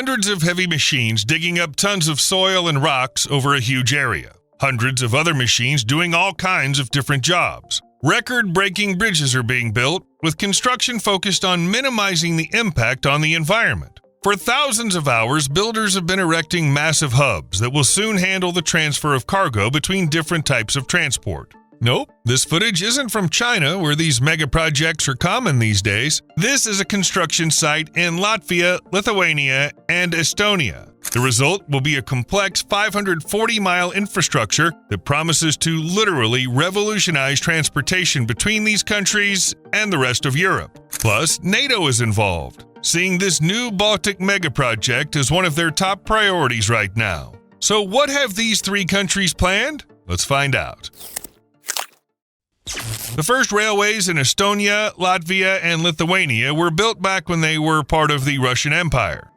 hundreds of heavy machines digging up tons of soil and rocks over a huge area. Hundreds of other machines doing all kinds of different jobs. Record-breaking bridges are being built, with construction focused on minimizing the impact on the environment. For thousands of hours, builders have been erecting massive hubs that will soon handle the transfer of cargo between different types of transport. Nope, this footage isn't from China, where these mega projects are common these days. This is a construction site in Latvia, Lithuania, and Estonia. The result will be a complex 540-mile infrastructure that promises to literally revolutionize transportation between these countries and the rest of Europe. Plus, NATO is involved, seeing this new Baltic mega project as one of their top priorities right now. So what have these three countries planned? Let's find out. The first railways in Estonia, Latvia, and Lithuania were built back when they were part of the Russian Empire.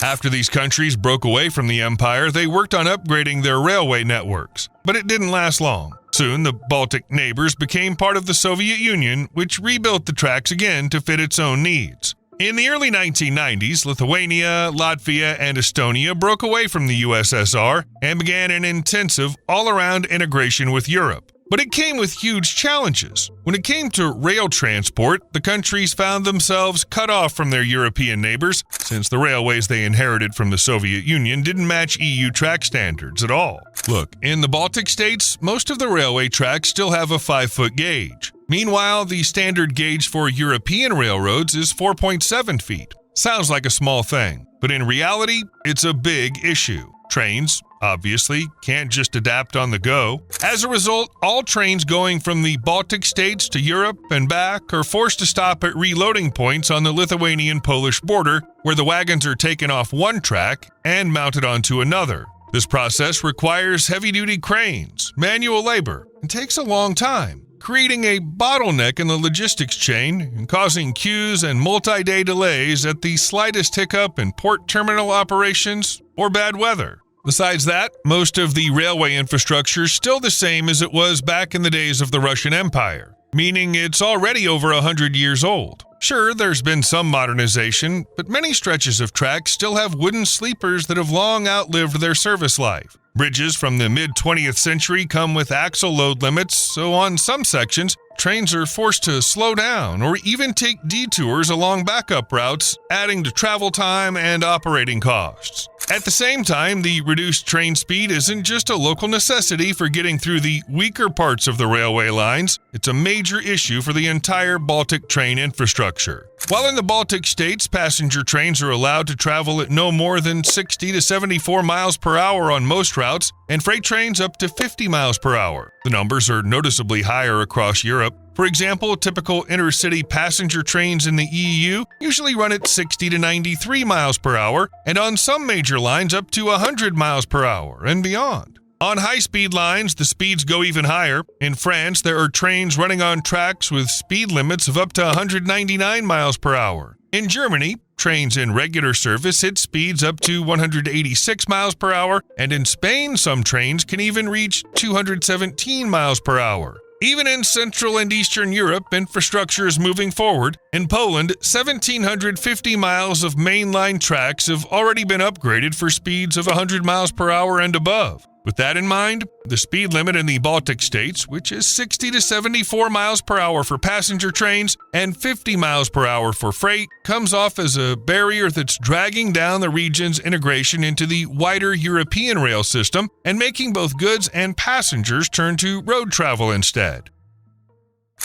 After these countries broke away from the empire, they worked on upgrading their railway networks, but it didn't last long. Soon, the Baltic neighbors became part of the Soviet Union, which rebuilt the tracks again to fit its own needs. In the early 1990s, Lithuania, Latvia, and Estonia broke away from the USSR and began an intensive, all-around integration with Europe. But it came with huge challenges. When it came to rail transport, the countries found themselves cut off from their European neighbors, since the railways they inherited from the Soviet Union didn't match EU track standards at all. Look, in the Baltic states, most of the railway tracks still have a 5-foot gauge. Meanwhile, the standard gauge for European railroads is 4.7 feet. Sounds like a small thing, but in reality, it's a big issue. Trains, obviously, can't just adapt on the go. As a result, all trains going from the Baltic states to Europe and back are forced to stop at reloading points on the Lithuanian-Polish border, where the wagons are taken off one track and mounted onto another. This process requires heavy-duty cranes, manual labor, and takes a long time, creating a bottleneck in the logistics chain and causing queues and multi-day delays at the slightest hiccup in port terminal operations or bad weather. Besides that, most of the railway infrastructure is still the same as it was back in the days of the Russian Empire, meaning it's already over 100 years old. Sure, there's been some modernization, but many stretches of track still have wooden sleepers that have long outlived their service life. Bridges from the mid-20th century come with axle load limits, so on some sections, trains are forced to slow down or even take detours along backup routes, adding to travel time and operating costs. At the same time, the reduced train speed isn't just a local necessity for getting through the weaker parts of the railway lines, it's a major issue for the entire Baltic train infrastructure. While in the Baltic states, passenger trains are allowed to travel at no more than 60 to 74 miles per hour on most routes, and freight trains up to 50 miles per hour. The numbers are noticeably higher across Europe. For example, typical intercity passenger trains in the EU usually run at 60 to 93 miles per hour, and on some major lines up to 100 miles per hour and beyond. On high-speed lines, the speeds go even higher. In France, there are trains running on tracks with speed limits of up to 199 miles per hour. In Germany, trains in regular service hit speeds up to 186 miles per hour, and in Spain, some trains can even reach 217 miles per hour. Even in Central and Eastern Europe, infrastructure is moving forward. In Poland, 1,750 miles of mainline tracks have already been upgraded for speeds of 100 miles per hour and above. With that in mind, the speed limit in the Baltic states, which is 60 to 74 miles per hour for passenger trains and 50 miles per hour for freight, comes off as a barrier that's dragging down the region's integration into the wider European rail system and making both goods and passengers turn to road travel instead.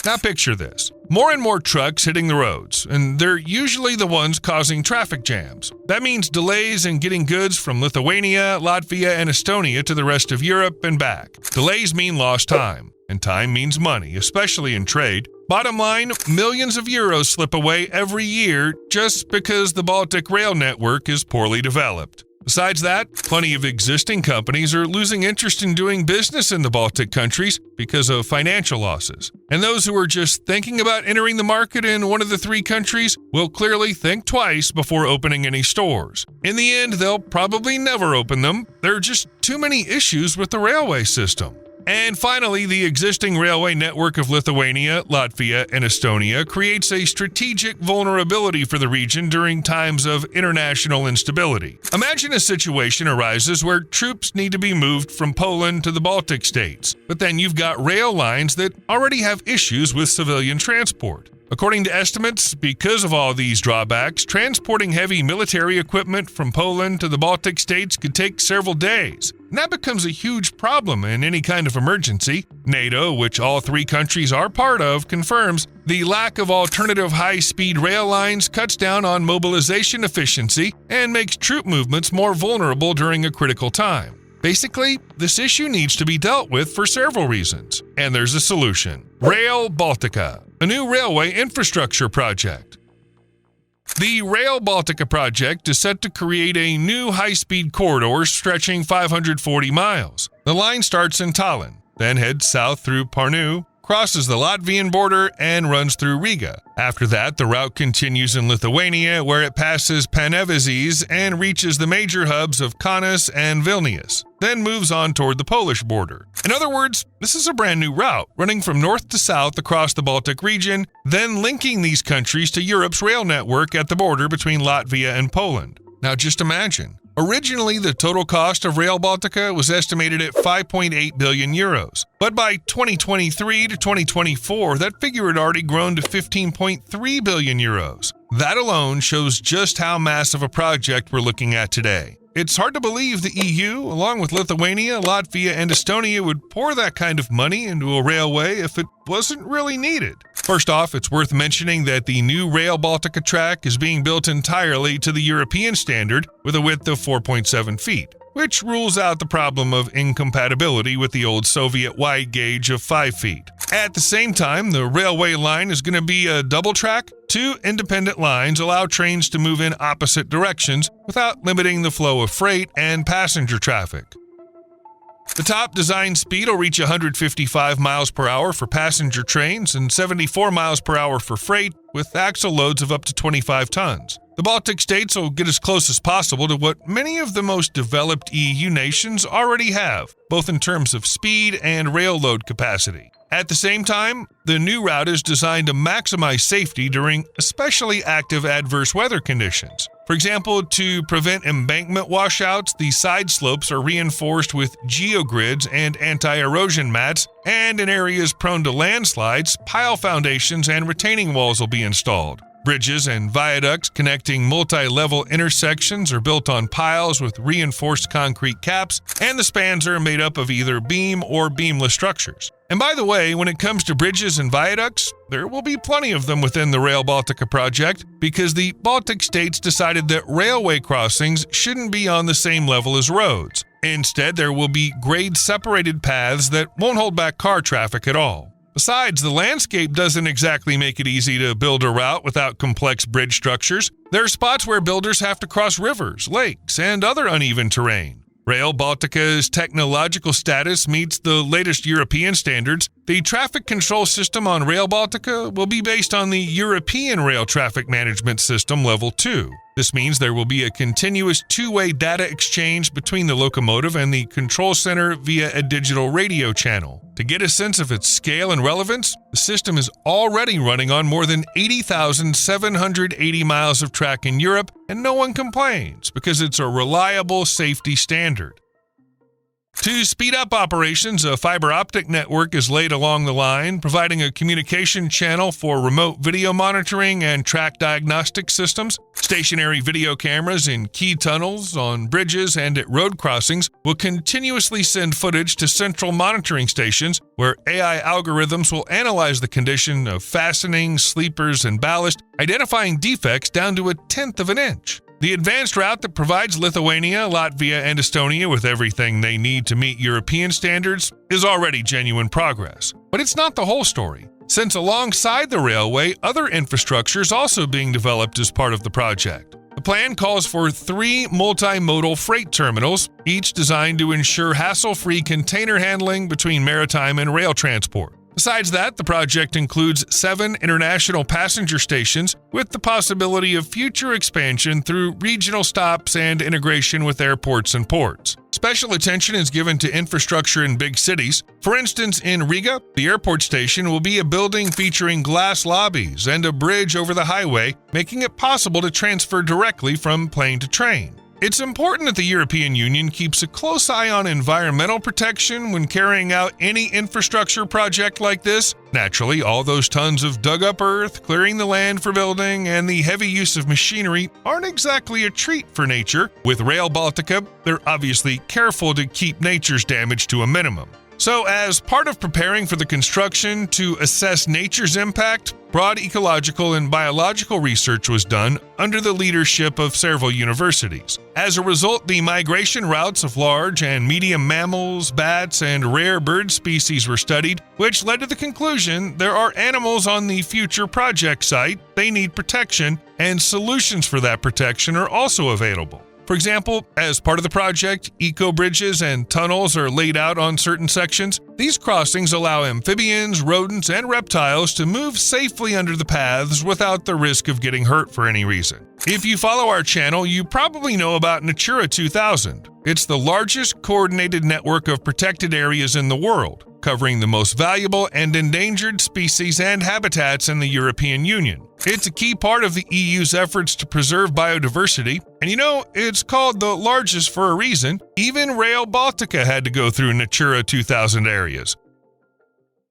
Now picture this. More and more trucks hitting the roads, and they're usually the ones causing traffic jams. That means delays in getting goods from Lithuania, Latvia, and Estonia to the rest of Europe and back. Delays mean lost time, and time means money, especially in trade. Bottom line, millions of euros slip away every year just because the Baltic rail network is poorly developed. Besides that, plenty of existing companies are losing interest in doing business in the Baltic countries because of financial losses. And those who are just thinking about entering the market in one of the three countries will clearly think twice before opening any stores. In the end, they'll probably never open them. There are just too many issues with the railway system. And finally, the existing railway network of Lithuania, Latvia, and Estonia creates a strategic vulnerability for the region during times of international instability. Imagine a situation arises where troops need to be moved from Poland to the Baltic states, but then you've got rail lines that already have issues with civilian transport. According to estimates, because of all these drawbacks, transporting heavy military equipment from Poland to the Baltic states could take several days. And that becomes a huge problem in any kind of emergency. NATO, which all three countries are part of, confirms the lack of alternative high-speed rail lines cuts down on mobilization efficiency and makes troop movements more vulnerable during a critical time. Basically, this issue needs to be dealt with for several reasons, and there's a solution. Rail Baltica, a new railway infrastructure project. The Rail Baltica project is set to create a new high-speed corridor stretching 540 miles. The line starts in Tallinn, then heads south through Pärnu, crosses the Latvian border, and runs through Riga. After that, the route continues in Lithuania, where it passes Panevėžys and reaches the major hubs of Kaunas and Vilnius, then moves on toward the Polish border. In other words, this is a brand new route, running from north to south across the Baltic region, then linking these countries to Europe's rail network at the border between Latvia and Poland. Now just imagine. Originally, the total cost of Rail Baltica was estimated at 5.8 billion euros, but by 2023 to 2024, that figure had already grown to 15.3 billion euros. That alone shows just how massive a project we're looking at today. It's hard to believe the EU, along with Lithuania, Latvia, and Estonia, would pour that kind of money into a railway if it wasn't really needed. First off, it's worth mentioning that the new Rail Baltica track is being built entirely to the European standard with a width of 4.7 feet, which rules out the problem of incompatibility with the old Soviet wide gauge of 5 feet. At the same time, the railway line is going to be a double track. Two independent lines allow trains to move in opposite directions without limiting the flow of freight and passenger traffic. The top design speed will reach 155 miles per hour for passenger trains and 74 miles per hour for freight, with axle loads of up to 25 tons. The Baltic states will get as close as possible to what many of the most developed EU nations already have, both in terms of speed and rail load capacity. At the same time, the new route is designed to maximize safety during especially active adverse weather conditions. For example, to prevent embankment washouts, the side slopes are reinforced with geogrids and anti-erosion mats, and in areas prone to landslides, pile foundations and retaining walls will be installed. Bridges and viaducts connecting multi-level intersections are built on piles with reinforced concrete caps, and the spans are made up of either beam or beamless structures. And by the way, when it comes to bridges and viaducts, there will be plenty of them within the Rail Baltica project because the Baltic states decided that railway crossings shouldn't be on the same level as roads. Instead, there will be grade-separated paths that won't hold back car traffic at all. Besides, the landscape doesn't exactly make it easy to build a route without complex bridge structures. There are spots where builders have to cross rivers, lakes, and other uneven terrain. Rail Baltica's technological status meets the latest European standards. The traffic control system on Rail Baltica will be based on the European Rail Traffic Management System Level 2. This means there will be a continuous two-way data exchange between the locomotive and the control center via a digital radio channel. To get a sense of its scale and relevance, the system is already running on more than 80,780 miles of track in Europe, and no one complains because it's a reliable safety standard. To speed up operations, a fiber optic network is laid along the line, providing a communication channel for remote video monitoring and track diagnostic systems. Stationary video cameras in key tunnels, on bridges, and at road crossings will continuously send footage to central monitoring stations where AI algorithms will analyze the condition of fastenings, sleepers, and ballast, identifying defects down to 1/10 of an inch. The advanced route that provides Lithuania, Latvia, and Estonia with everything they need to meet European standards is already genuine progress. But it's not the whole story, since alongside the railway, other infrastructure is also being developed as part of the project. The plan calls for 3 multimodal freight terminals, each designed to ensure hassle-free container handling between maritime and rail transport. Besides that, the project includes 7 international passenger stations with the possibility of future expansion through regional stops and integration with airports and ports. Special attention is given to infrastructure in big cities. For instance, in Riga, the airport station will be a building featuring glass lobbies and a bridge over the highway, making it possible to transfer directly from plane to train. It's important that the European Union keeps a close eye on environmental protection when carrying out any infrastructure project like this. Naturally, all those tons of dug-up earth, clearing the land for building, and the heavy use of machinery aren't exactly a treat for nature. With Rail Baltica, they're obviously careful to keep nature's damage to a minimum. So, as part of preparing for the construction to assess nature's impact, broad ecological and biological research was done under the leadership of several universities. As a result, the migration routes of large and medium mammals, bats, and rare bird species were studied, which led to the conclusion there are animals on the future project site, they need protection, and solutions for that protection are also available. For example, as part of the project, eco-bridges and tunnels are laid out on certain sections. These crossings allow amphibians, rodents, and reptiles to move safely under the paths without the risk of getting hurt for any reason. If you follow our channel, you probably know about Natura 2000. It's the largest coordinated network of protected areas in the world, covering the most valuable and endangered species and habitats in the European Union. It's a key part of the EU's efforts to preserve biodiversity, and it's called the largest for a reason. Even Rail Baltica had to go through Natura 2000 areas.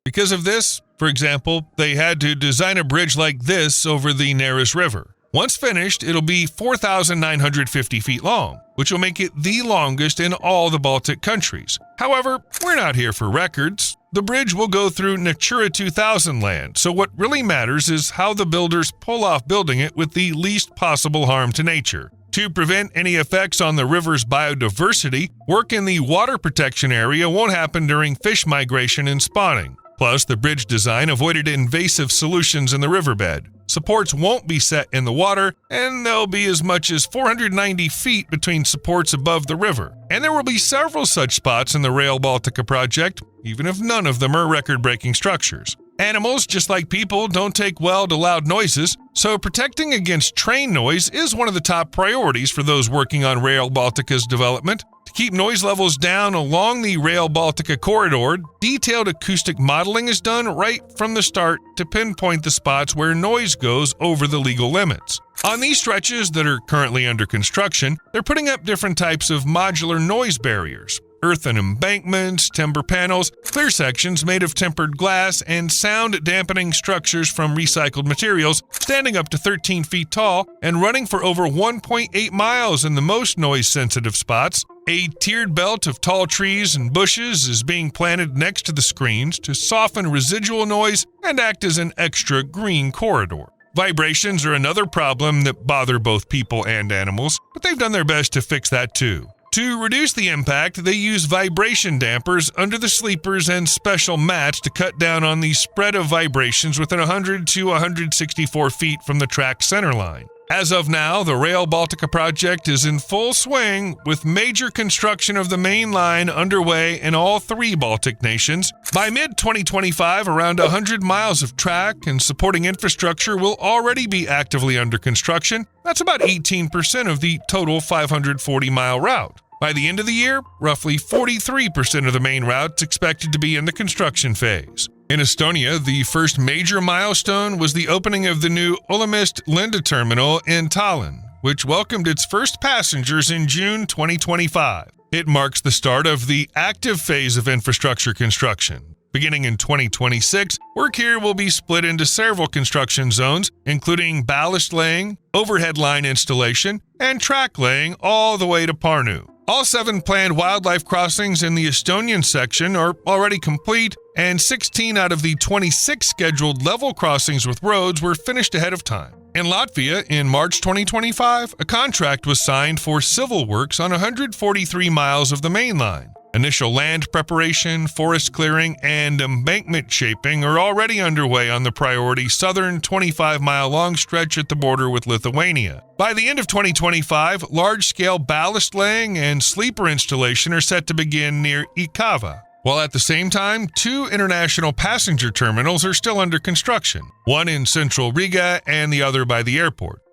Because of this, for example, they had to design a bridge like this over the Neris River. Once finished, it'll be 4,950 feet long, which will make it the longest in all the Baltic countries. However, we're not here for records. The bridge will go through Natura 2000 land, so what really matters is how the builders pull off building it with the least possible harm to nature. To prevent any effects on the river's biodiversity, work in the water protection area won't happen during fish migration and spawning. Plus, the bridge design avoided invasive solutions in the riverbed. Supports won't be set in the water, and there'll be as much as 490 feet between supports above the river. And there will be several such spots in the Rail Baltica project, even if none of them are record-breaking structures. Animals, just like people, don't take well to loud noises, so protecting against train noise is one of the top priorities for those working on Rail Baltica's development. To keep noise levels down along the Rail Baltica corridor, detailed acoustic modeling is done right from the start to pinpoint the spots where noise goes over the legal limits. On these stretches that are currently under construction, they're putting up different types of modular noise barriers. Earthen embankments, timber panels, clear sections made of tempered glass, and sound-dampening structures from recycled materials, standing up to 13 feet tall and running for over 1.8 miles in the most noise-sensitive spots. A tiered belt of tall trees and bushes is being planted next to the screens to soften residual noise and act as an extra green corridor. Vibrations are another problem that bother both people and animals, but they've done their best to fix that too. To reduce the impact, they use vibration dampers under the sleepers and special mats to cut down on the spread of vibrations within 100 to 164 feet from the track center line. As of now, the Rail Baltica project is in full swing, with major construction of the main line underway in all three Baltic nations. By mid-2025, around 100 miles of track and supporting infrastructure will already be actively under construction. That's about 18% of the total 540-mile route. By the end of the year, roughly 43% of the main route is expected to be in the construction phase. In Estonia, the first major milestone was the opening of the new Olemist Linda terminal in Tallinn, which welcomed its first passengers in June 2025. It marks the start of the active phase of infrastructure construction. Beginning in 2026, work here will be split into several construction zones, including ballast laying, overhead line installation, and track laying all the way to Pärnu. All 7 planned wildlife crossings in the Estonian section are already complete, and 16 out of the 26 scheduled level crossings with roads were finished ahead of time. In Latvia, in March 2025, a contract was signed for civil works on 143 miles of the main line. Initial land preparation, forest clearing, and embankment shaping are already underway on the priority southern 25-mile-long stretch at the border with Lithuania. By the end of 2025, large-scale ballast laying and sleeper installation are set to begin near Ikava. While at the same time, 2 international passenger terminals are still under construction, one in central Riga and the other by the airport.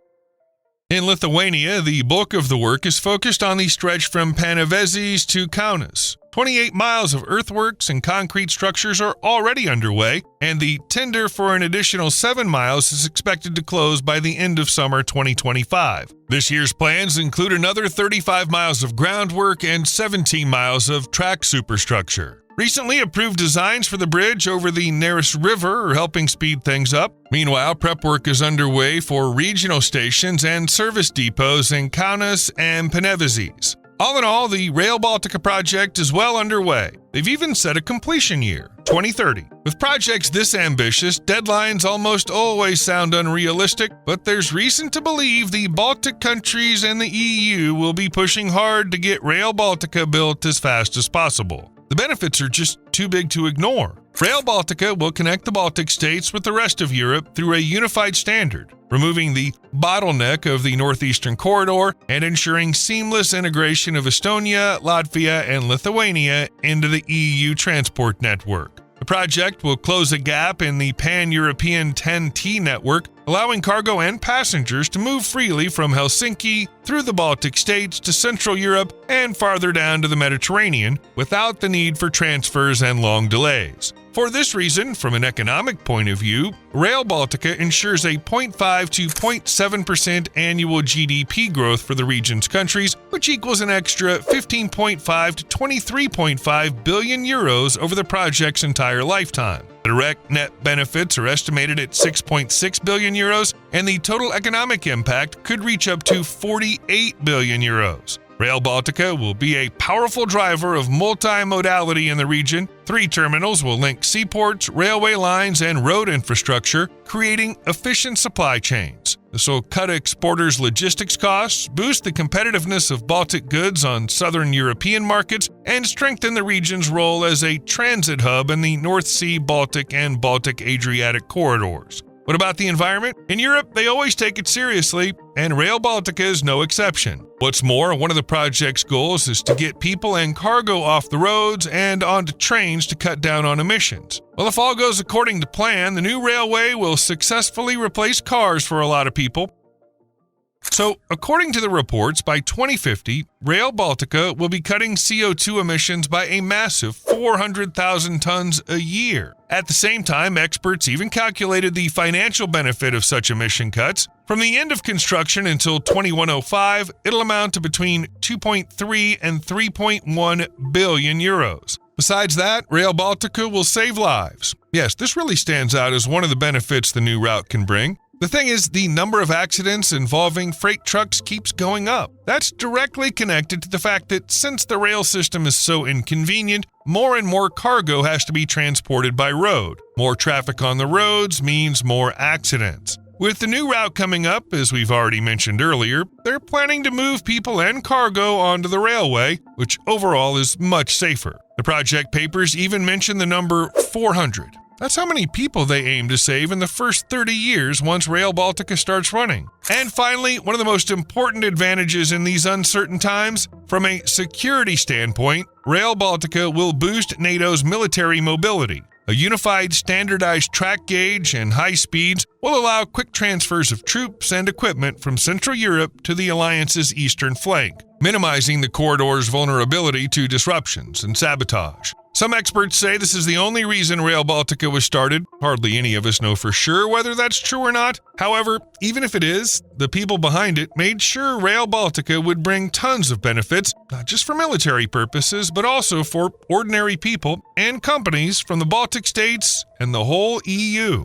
In Lithuania, the bulk of the work is focused on the stretch from Panevėžys to Kaunas. 28 miles of earthworks and concrete structures are already underway, and the tender for an additional 7 miles is expected to close by the end of summer 2025. This year's plans include another 35 miles of groundwork and 17 miles of track superstructure. Recently approved designs for the bridge over the Neris River are helping speed things up. Meanwhile, prep work is underway for regional stations and service depots in Kaunas and Panevėžys. All in all, the Rail Baltica project is well underway. They've even set a completion year, 2030. With projects this ambitious, deadlines almost always sound unrealistic, but there's reason to believe the Baltic countries and the EU will be pushing hard to get Rail Baltica built as fast as possible. The benefits are just too big to ignore. Rail Baltica will connect the Baltic states with the rest of Europe through a unified standard, removing the bottleneck of the northeastern corridor and ensuring seamless integration of Estonia, Latvia, and Lithuania into the EU transport network. The project will close a gap in the pan-European TEN-T network, allowing cargo and passengers to move freely from Helsinki through the Baltic states to Central Europe and farther down to the Mediterranean without the need for transfers and long delays. For this reason, from an economic point of view, Rail Baltica ensures a 0.5 to 0.7% annual GDP growth for the region's countries, which equals an extra 15.5 to 23.5 billion euros over the project's entire lifetime. The direct net benefits are estimated at 6.6 billion euros, and the total economic impact could reach up to 48 billion euros. Rail Baltica will be a powerful driver of multimodality in the region. 3 terminals will link seaports, railway lines, and road infrastructure, creating efficient supply chains. This will cut exporters' logistics costs, boost the competitiveness of Baltic goods on southern European markets, and strengthen the region's role as a transit hub in the North Sea, Baltic, and Baltic-Adriatic corridors. What about the environment? In Europe, they always take it seriously, and Rail Baltica is no exception. What's more, one of the project's goals is to get people and cargo off the roads and onto trains to cut down on emissions. Well, if all goes according to plan, the new railway will successfully replace cars for a lot of people. So, according to the reports, by 2050, Rail Baltica will be cutting CO2 emissions by a massive 400,000 tons a year. At the same time, experts even calculated the financial benefit of such emission cuts. From the end of construction until 2105, it'll amount to between 2.3 and 3.1 billion euros. Besides that, Rail Baltica will save lives. Yes, this really stands out as one of the benefits the new route can bring. The thing is, the number of accidents involving freight trucks keeps going up. That's directly connected to the fact that since the rail system is so inconvenient, more and more cargo has to be transported by road. More traffic on the roads means more accidents. With the new route coming up, as we've already mentioned earlier, they're planning to move people and cargo onto the railway, which overall is much safer. The project papers even mention the number 400. That's how many people they aim to save in the first 30 years once Rail Baltica starts running. And finally, one of the most important advantages in these uncertain times, from a security standpoint, Rail Baltica will boost NATO's military mobility. A unified standardized track gauge and high speeds will allow quick transfers of troops and equipment from Central Europe to the alliance's eastern flank, minimizing the corridor's vulnerability to disruptions and sabotage. Some experts say this is the only reason Rail Baltica was started. Hardly any of us know for sure whether that's true or not. However, even if it is, the people behind it made sure Rail Baltica would bring tons of benefits, not just for military purposes, but also for ordinary people and companies from the Baltic states and the whole EU.